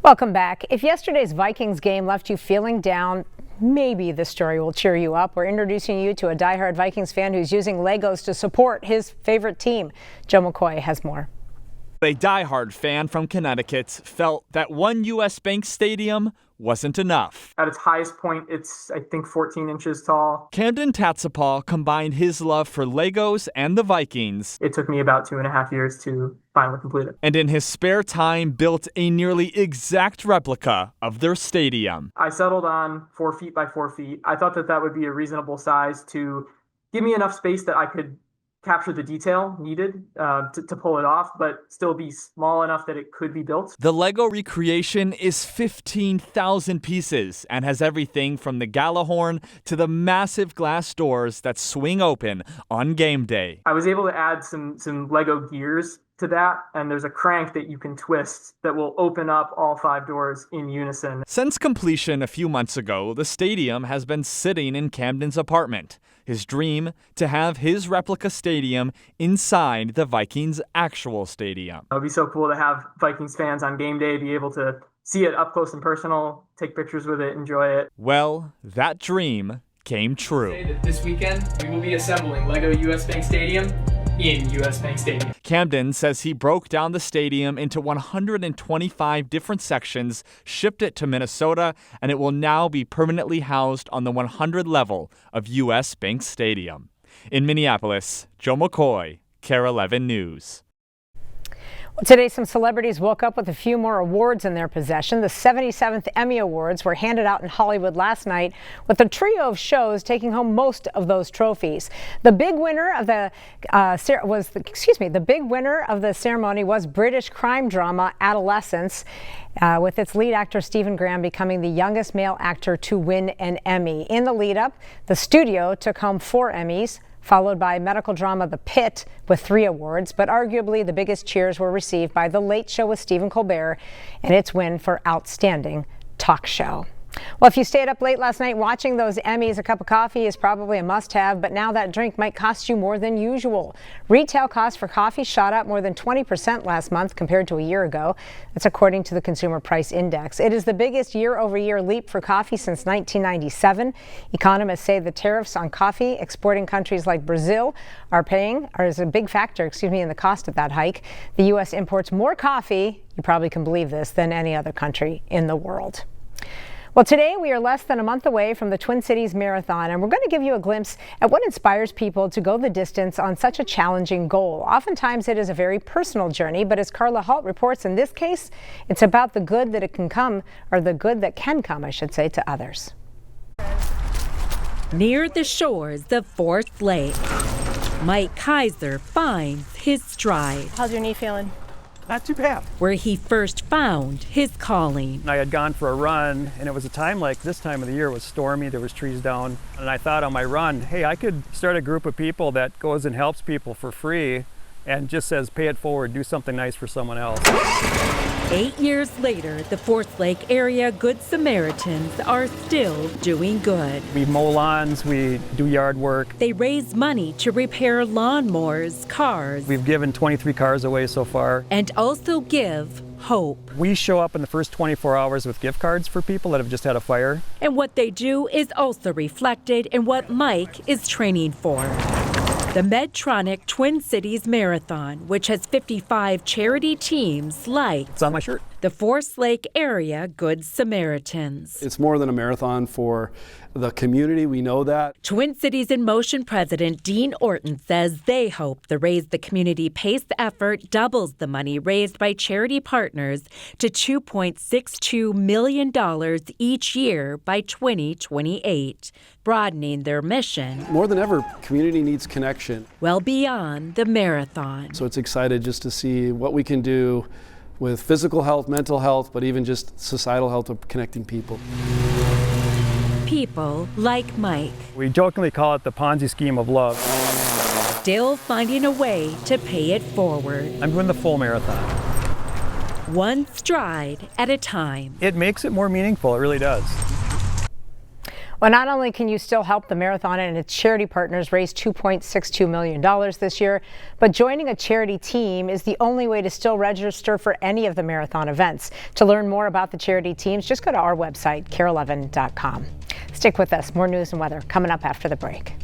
Welcome back. If yesterday's Vikings game left you feeling down, maybe this story will cheer you up. We're introducing you to a diehard Vikings fan who's using Legos to support his favorite team. Joe McCoy has more. A diehard fan from Connecticut felt that one U.S. Bank Stadium wasn't enough. At its highest point, it's, I think, 14 inches tall. Camden Tatsapal combined his love for Legos and the Vikings. It took me about 2.5 years to finally complete it. And in his spare time, built a nearly exact replica of their stadium. I settled on 4 feet by 4 feet. I thought that would be a reasonable size to give me enough space that I could capture the detail needed to pull it off, but still be small enough that it could be built. The Lego recreation is 15,000 pieces and has everything from the Gjallarhorn to the massive glass doors that swing open on game day. I was able to add some Lego gears to that, and there's a crank that you can twist that will open up all 5 doors in unison. Since completion a few months ago, the stadium has been sitting in Camden's apartment. His dream, to have his replica stadium inside the Vikings' actual stadium. It would be so cool to have Vikings fans on game day be able to see it up close and personal, take pictures with it, enjoy it. Well, that dream came true. This weekend, we will be assembling Lego US Bank Stadium in US Bank Stadium. Camden says he broke down the stadium into 125 different sections, shipped it to Minnesota, and it will now be permanently housed on the 100 level of US Bank Stadium. In Minneapolis, Joe McCoy, KARE 11 News. Today, some celebrities woke up with a few more awards in their possession. The 77th Emmy Awards were handed out in Hollywood last night, with a trio of shows taking home most of those trophies. The big winner of the ceremony was British crime drama Adolescence, with its lead actor Stephen Graham becoming the youngest male actor to win an Emmy. In the lead-up, the studio took home 4 Emmys, followed by medical drama The Pit with 3 awards, but arguably the biggest cheers were received by The Late Show with Stephen Colbert and its win for Outstanding Talk Show. Well, if you stayed up late last night watching those Emmys, a cup of coffee is probably a must-have, but now that drink might cost you more than usual. Retail costs for coffee shot up more than 20% last month compared to a year ago. That's according to the Consumer Price Index. It is the biggest year-over-year leap for coffee since 1997. Economists say the tariffs on coffee exporting countries like Brazil is a big factor, in the cost of that hike. The U.S. imports more coffee, you probably can believe this, than any other country in the world. Well, today we are less than a month away from the Twin Cities Marathon, and we're going to give you a glimpse at what inspires people to go the distance on such a challenging goal. Oftentimes it is a very personal journey, but as Carla Halt reports, in this case, it's about the good that can come, I should say, to others. Near the shores of Forest Lake, Mike Kaiser finds his stride. How's your knee feeling? Not too bad. Where he first found his calling. I had gone for a run, and it was a time like this time of the year. It was stormy, there was trees down, and I thought on my run, hey, I could start a group of people that goes and helps people for free and just says, pay it forward, do something nice for someone else. 8 years later, the Forest Lake area Good Samaritans are still doing good. We mow lawns, we do yard work. They raise money to repair lawnmowers, cars. We've given 23 cars away so far. And also give hope. We show up in the first 24 hours with gift cards for people that have just had a fire. And what they do is also reflected in what Mike is training for. The Medtronic Twin Cities Marathon, which has 55 charity teams like it's on my shirt. The Forest Lake Area Good Samaritans. It's more than a marathon for the community. We know that. Twin Cities in Motion President Dean Orton says they hope the Raise the Community Pace effort doubles the money raised by charity partners to $2.62 million each year by 2028, broadening their mission. More than ever, community needs connection. Well beyond the marathon. So it's excited just to see what we can do with physical health, mental health, but even just societal health of connecting people. People like Mike. We jokingly call it the Ponzi scheme of love. Still finding a way to pay it forward. I'm doing the full marathon. One stride at a time. It makes it more meaningful, it really does. Well, not only can you still help the marathon and its charity partners raise $2.62 million this year, but joining a charity team is the only way to still register for any of the marathon events. To learn more about the charity teams, just go to our website, KARE11.com. Stick with us. More news and weather coming up after the break.